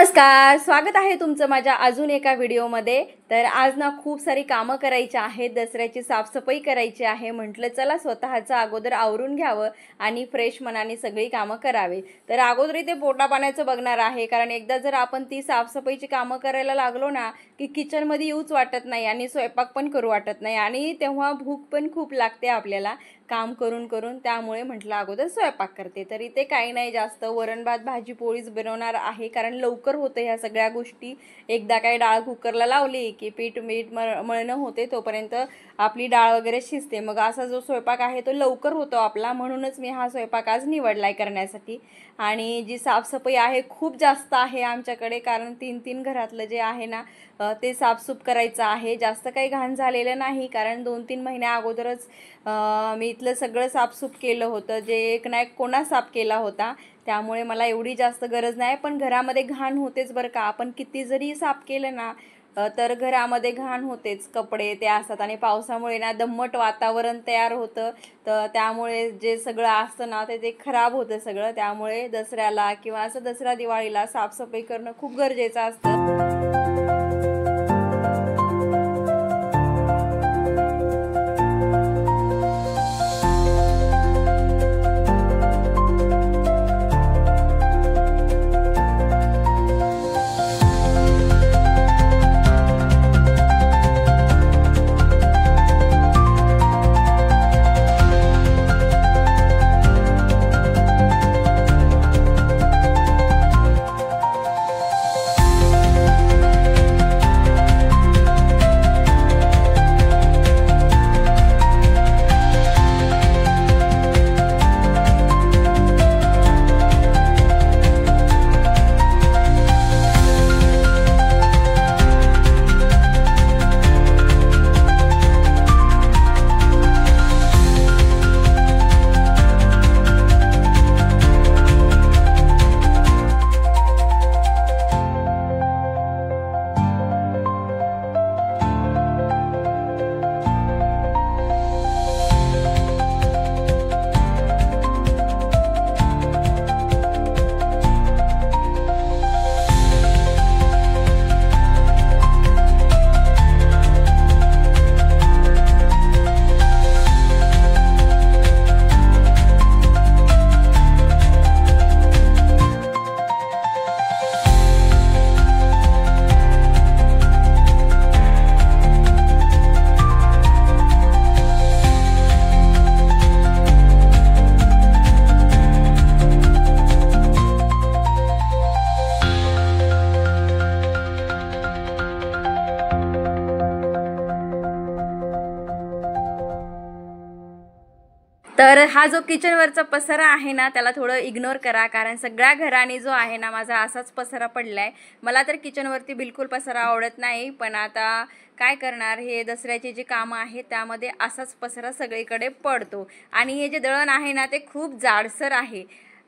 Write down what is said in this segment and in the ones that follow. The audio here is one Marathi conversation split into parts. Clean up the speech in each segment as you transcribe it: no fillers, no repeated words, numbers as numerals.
नमस्कार, स्वागत आहे तुमचं माझ्या अजून एका व्हिडिओमध्ये। तर आज ना खूप सारी कामं करायची आहेत, दसऱ्याची साफसफाई करायची आहे। म्हटलं चला स्वतःचं अगोदर आवरून घ्यावं आणि फ्रेश मनाने सगळी कामं करावी। तर अगोदर इथे पोटा पाण्याचं बघणार आहे, कारण एकदा जर आपण ती साफसफाईची कामं करायला लागलो ना की किचनमध्ये येऊच वाटत नाही आणि स्वयंपाक पण करू वाटत नाही आणि तेव्हा भूक पण खूप लागते आपल्याला काम करून करून। त्यामुळे म्हटलं अगोदर स्वयंपाक करते। तर इथे काही नाही जास्त, वरण भात भाजी पोळीच बनवणार आहे, कारण लवकर होतं ह्या सगळ्या गोष्टी। एकदा काही डाळ कुकरला लावली की पीठ मळणं होते, तोपर्यंत आपली डाळ वगैरे शिजते। मग असा जो स्वयंपाक आहे तो लवकर होतो आपला, म्हणूनच मी हा स्वयंपाक आज निवडलाय करण्यासाठी। आणि जी साफसफाई आहे खूप जास्त आहे आमच्याकडे, कारण तीन घरातलं जे आहे ना ते साफसूफ करायचं आहे। जास्त काही घाण झालेलं नाही, कारण 2-3 महिन्या अगोदरच मी इथलं सगळं साफसूफ केलं होतं, जे एक ना एक कोणा साफ केला होता। त्यामुळे मला एवढी जास्त गरज नाही, पण घरामध्ये घाण होतेच बरं का। आपण किती जरी साफ केलं ना तर घरामध्ये घाण होतेच, कपडे ते असतात आणि पावसामुळे ना दम्मट वातावरण तयार होतं। तर त्यामुळे जे सगळं असतं ना ते खराब होतं सगळं। त्यामुळे दसऱ्याला किंवा असं दसरा दिवाळीला साफसफाई करणं खूप गरजेचं असतं। तर हा जो किचनवरचा पसारा आहे ना त्याला थोडं इग्नोर करा, कारण सगळ्या घराने जो आहे ना माझा असाच पसारा पडलाय। मला तर किचनवरती बिलकुल पसारा आवडत नाही, पण आता काय करणार, हे दसऱ्याची जी कामं आहेत त्यामध्ये असाच पसारा सगळीकडे पडतो। आणि हे जे दळण आहे ना ते खूप जाडसर आहे,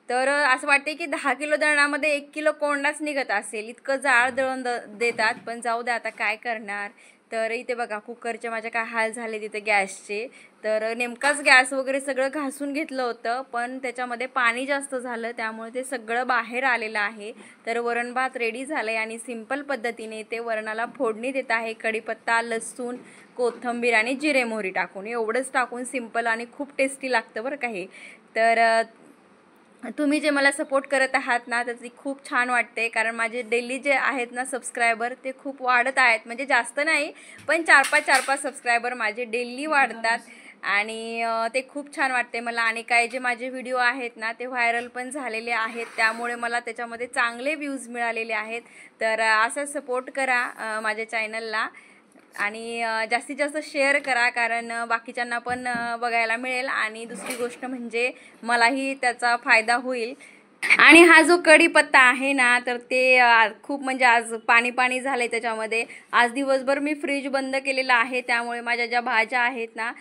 तर असं वाटते की 10 किलो दळणामध्ये 1 किलो कोंडाच निघत असेल, इतकं जाड दळण देतात। पण जाऊ दे, आता काय करणार। तर इथे बघा कुकरचे माझे काय हाल झाले तिथे गॅसचे। तर नेमकाच गॅस वगैरे सगळं घासून घेतलं होतं, पण त्याच्यामध्ये पाणी जास्त झालं, त्यामुळे ते सगळं बाहेर आलेलं आहे। तर वरण भात रेडी झालंय आणि सिंपल पद्धतीने ते वरणाला फोडणी देत आहे। कढीपत्ता, लसूण, कोथिंबीर आणि जिरे मोहरी टाकून, एवढंच टाकून सिंपल आणि खूप टेस्टी लागतं बरं का हे। तर तुम्ही जे मला सपोर्ट करत आहात ना त्याची खूप छान वाटते, कारण माझे डेली जे आहेत ना सबस्क्रायबर ते खूप वाढत आहेत। म्हणजे जास्त नाही, पण 4-5 सबस्क्रायबर माझे डेली वाढतात आणि ते खूप छान वाटते मला। आणि काही जे माझे व्हिडिओ आहेत ना ते व्हायरल पण झालेले आहेत, त्यामुळे मला त्याच्यामध्ये चांगले व्ह्यूज मिळालेले आहेत। तर असं सपोर्ट करा माझ्या चॅनलला आणि जास्तीत जास्त शेअर करा, कारण बाकीच्यांना पण बघायला मिळेल आणि दुसरी गोष्ट म्हणजे मलाही त्याचा फायदा होईल। आणि हा जो कढीपत्ता आहे ना तर ते खूप म्हणजे आज पाणी पाणी झालंय त्याच्यामध्ये। आज दिवसभर मी फ्रीज बंद केलेला आहे, त्यामुळे माझ्या ज्या भाज्या आहेत ना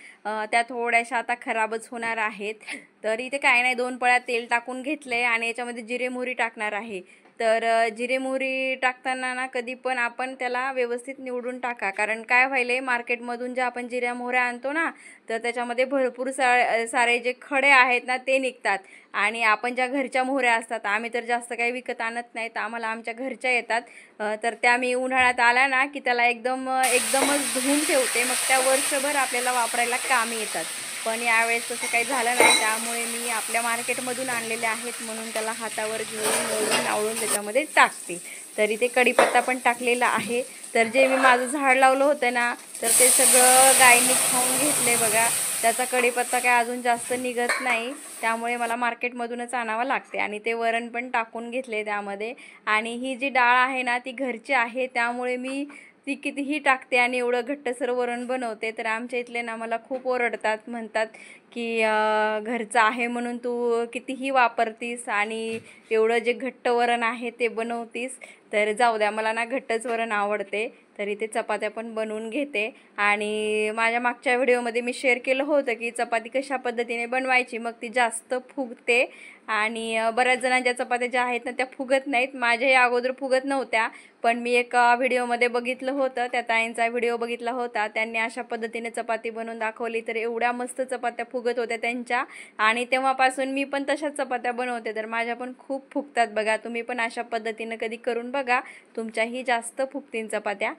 त्या थोड्याशा आता खराबच होणार आहेत। तर इथे काय नाही, 2 पळ्या तेल टाकून घेतले आणि याच्यामध्ये जिरे मोहरी टाकणार आहे। तर जिरे मोहरी टाकताना ना कधी पण आपण त्याला व्यवस्थित निवडून टाका, कारण काय व्हायले मार्केटमधून जे आपण जिऱ्या मोहऱ्या आणतो ना तर त्याच्यामध्ये भरपूर सारे जे खडे आहेत ना ते निघतात, आणि आपण ज्या घरच्या मोहऱ्या असतात, आम्ही तर जास्त काही विकत आणत नाहीत, आम्हाला आमच्या घरच्या येतात, तर त्या मी उन्हाळ्यात आल्या ना की त्याला एकदमच धुवून ठेवते, मग त्या वर्षभर आपल्याला वापरायला कामी येतात. पण यावेळेस तसं काही झालं नाही, त्यामुळे मी आपल्या मार्केटमधून आणलेले आहेत म्हणून त्याला हातावर घेऊन आवळून त्याच्यामध्ये टाकते. तर इथे कढीपत्ता पण टाकलेला आहे. तर जे मी माझं झाड लावलं होतं ना तर ते सगळं गायींनी खाऊन घेतले बघा. त्याचा कढीपत्ता काय अजून जास्त निघत नाही, त्यामुळे मला मार्केटमधूनच आणावं लागते. आणि ते वरण पण टाकून घेतले त्यामध्ये. आणि ही जी डाळ आहे ना ती घरची आहे, त्यामुळे मी ती कितीही टाकते आणि एवढं घट्टसर वरण बनवते. तर आमच्या इथले ना मला खूप ओरडतात, म्हणतात की घरचं आहे म्हणून तू कितीही वापरतीस आणि एवढं जे घट्ट वरण आहे ते बनवतीस. तर जाऊ द्या, मला ना घट्टच वरण आवडते. तर इथे चपात्या पण बनवून घेते. आणि माझ्या मागच्या व्हिडिओमध्ये मी शेअर केलं होतं की चपाती कशा पद्धतीने बनवायची, मग ती जास्त फुगते. आणि बऱ्याच जणांच्या चपात्या ज्या आहेत ना त्या फुगत नाहीत, माझ्याही अगोदर फुगत नव्हत्या, पण मी एका व्हिडिओमध्ये बघितलं होतं, त्या ताईंचा व्हिडिओ बघितला होता, त्यांनी अशा पद्धतीने चपाती बनवून दाखवली, तर एवढ्या मस्त चपात्या फुगत होत्या त्यांच्या. आणि तेव्हापासून मी पण तशाच चपात्या बनवते, तर माझ्या पण खूप फुगतात बघा. तुम्ही पण अशा पद्धतीने कधी करून बघा, तुमच्याही जास्त फुगतील चपात्या.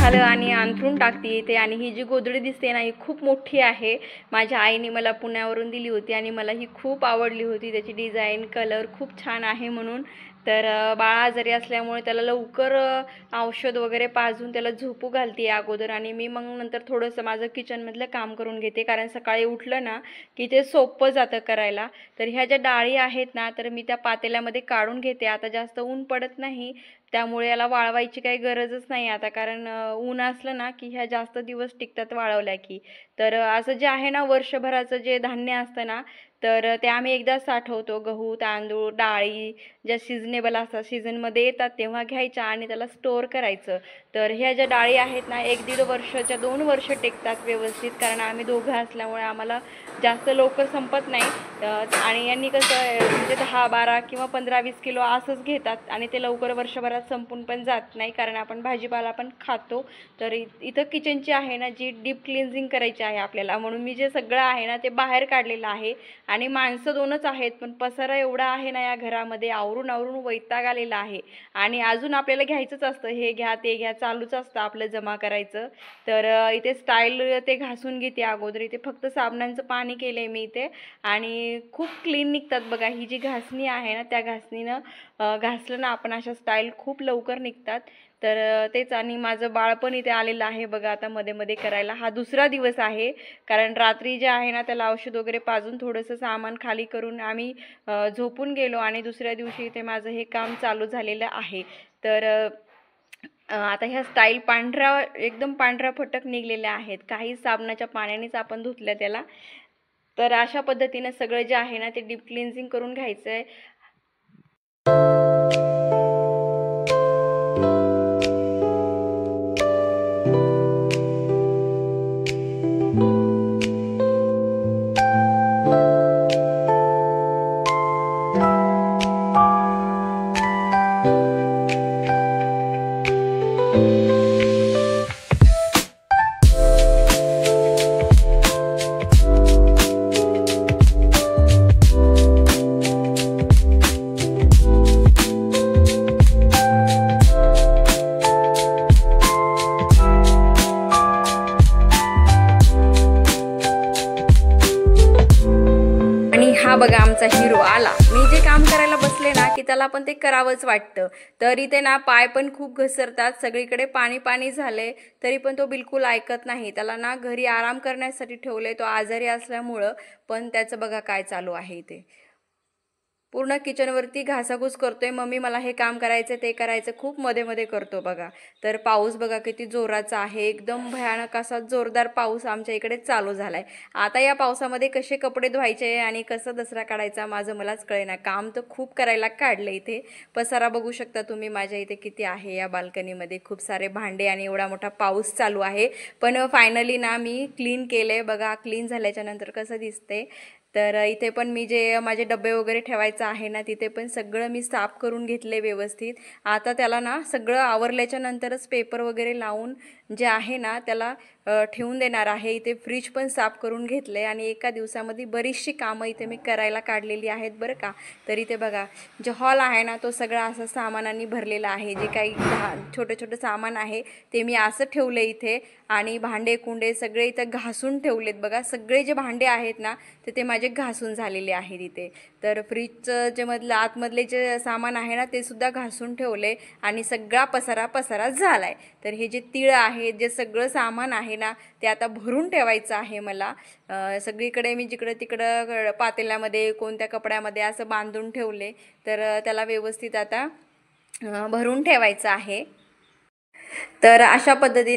झालं आणि अंथरून टाकते इथे. आणि ही जी गोधडी दिसते ना ही खूप मोठी आहे. माझ्या आईने मला पुण्यावरून दिली होती आणि मला ही खूप आवडली होती. त्याची डिझाईन कलर खूप छान आहे म्हणून. तर बाळा आजारी असल्यामुळे त्याला लवकर औषध वगैरे पाजून त्याला झोपू घालते अगोदर, आणि मी मग नंतर थोडंसं माझं किचनमधलं काम करून घेते, कारण सकाळी उठलं ना की ते सोपं जातं करायला. तर ह्या ज्या डाळी आहेत ना तर मी त्या पातेल्यामध्ये काढून घेते. आता जास्त ऊन पडत नाही त्यामुळे याला वाळवायची काही गरजच नाही आता, कारण ऊन असलं ना की ह्या जास्त दिवस टिकतात वाळवल्या की. तर असं जे आहे ना वर्षभराचं जे धान्य असतं ना तर ते आम्ही एकदाच साठवतो. गहू, तांदूळ, डाळी ज्या सीझनेबल असतात, सीझनमध्ये येतात तेव्हा घ्यायच्या आणि त्याला स्टोअर करायचं. तर ह्या ज्या डाळी आहेत ना, 1-1.5 वर्षाच्या 2 वर्ष टिकतात व्यवस्थित, कारण आम्ही दोघं असल्यामुळे आम्हाला जास्त लवकर संपत नाही. आणि यांनी कसं म्हणजे 10-12 किंवा 15-20 किलो असंच घेतात आणि ते लवकर वर्षभरात संपून पण जात नाही, कारण आपण भाजीपाला पण खातो. तर इथं किचनची आहे ना, जी डीप क्लिन्झिंग करायची आहे आपल्याला, म्हणून मी जे सगळं आहे ना ते बाहेर काढलेलं आहे. आणि माणसं 2च आहेत, पण पसारा एवढा आहे ना या घरामध्ये, आवरून आवरून वैताग आलेला आहे. आणि अजून आपल्याला घ्यायचंच असतं, हे घ्या ते घ्या, चालूच असतं आपलं जमा करायचं. तर इथे स्टाईल ते घासून घेते अगोदर. इथे फक्त साबणाचं पाणी केलंय मी इथे आणि खूप क्लीन निघतात बघा. ही जी घासणी आहे ना, त्या घासणीनं घासलं ना आपण अशा स्टाईल खूप लवकर निघतात. तर तेच. आणि माझं बाळ पण इथे आलेलं आहे बघा आता मध्ये मध्ये करायला. हा दुसरा दिवस आहे, कारण रात्री जे आहे ना त्याला औषध वगैरे पाजून थोडंसं सामान खाली करून आम्ही झोपून गेलो आणि दुसऱ्या दिवशी इथे माझं हे काम चालू झालेलं आहे. तर आता ह्या स्टाईल पांढऱ्या एकदम पांढऱ्या फटक निघलेल्या आहेत, काही साबणाच्या पाण्यानेच आपण धुतल्या त्याला. तर अशा पद्धतीने सगळं जे आहे ना ते डीप क्लिन्झिंग करून घ्यायचं आहे. हा बघा आमचा हिरो आला. मी जे काम करायला बसले ना की त्याला पण ते करावंच वाटतं. तर इथे ना पाय पण खूप घसरतात, सगळीकडे पाणी पाणी झाले तरी पण तो बिलकुल ऐकत नाही. त्याला ना घरी आराम करण्यासाठी ठेवले, तो आजारी असल्यामुळं. पण त्याचं बघा काय चालू आहे इथे. पूर्ण किचनवरती घासाघूस करतोय. मम्मी मला हे काम करायचं ते करायचं खूप मध्ये मध्ये करतो बघा. तर पाऊस बघा किती जोराचा आहे, एकदम भयानक असा जोरदार पाऊस आमच्या इकडे चालू झालाय. आता या पावसामध्ये कसे कपडे धुवायचे आणि कसं दसरा काढायचा माझं मलाच कळेना. काम तर खूप करायला काढलं. इथे पसारा बघू शकता तुम्ही माझ्या इथे किती आहे. या बाल्कनीमध्ये खूप सारे भांडे आणि एवढा मोठा पाऊस चालू आहे. पण फायनली ना मी क्लीन केलंय बघा. क्लीन झाल्याच्या नंतर कसं दिसते. तर इथे पण मी जे माझे डबे वगैरे ठेवायचं आहे ना तिथे पण सगळं मी साफ करून घेतले व्यवस्थित. आता त्याला ना सगळं आवरल्याच्या नंतरच पेपर वगैरे लावून जे आहे ना त्याला ठेवून देणार आहे. इथे फ्रीज पण साफ करून घेतले आणि एका दिवसामध्ये बरीचशी कामं इथे मी करायला काढलेली आहेत बरं का. तर इथे बघा जे हॉल आहे ना तो सगळा असं सामानांनी भरलेला आहे. जे काही छोटं छोटं सामान आहे ते मी असं ठेवलं इथे. आणि भांडे कुंडे सगळे इथं घासून ठेवलेत बघा. सगळे जे भांडे आहेत ना ते माझे घासून झालेले आहेत इथे. तर फ्रीजचं जे आतमधले जे सामान आहे ना ते सुद्धा घासून ठेवले आणि सगळा पसारा झालाय. तर हे जे तीळ आहे, जे सगळं सामान आहे ना ते आता भरून ठेवायचं आहे मला. सगळीकडे मी जिकडं तिकडं पातेल्यामध्ये कोणत्या कपड्यामध्ये असं बांधून ठेवले. तर त्याला व्यवस्थित आता भरून ठेवायचं आहे. तर अशा पद्धतीने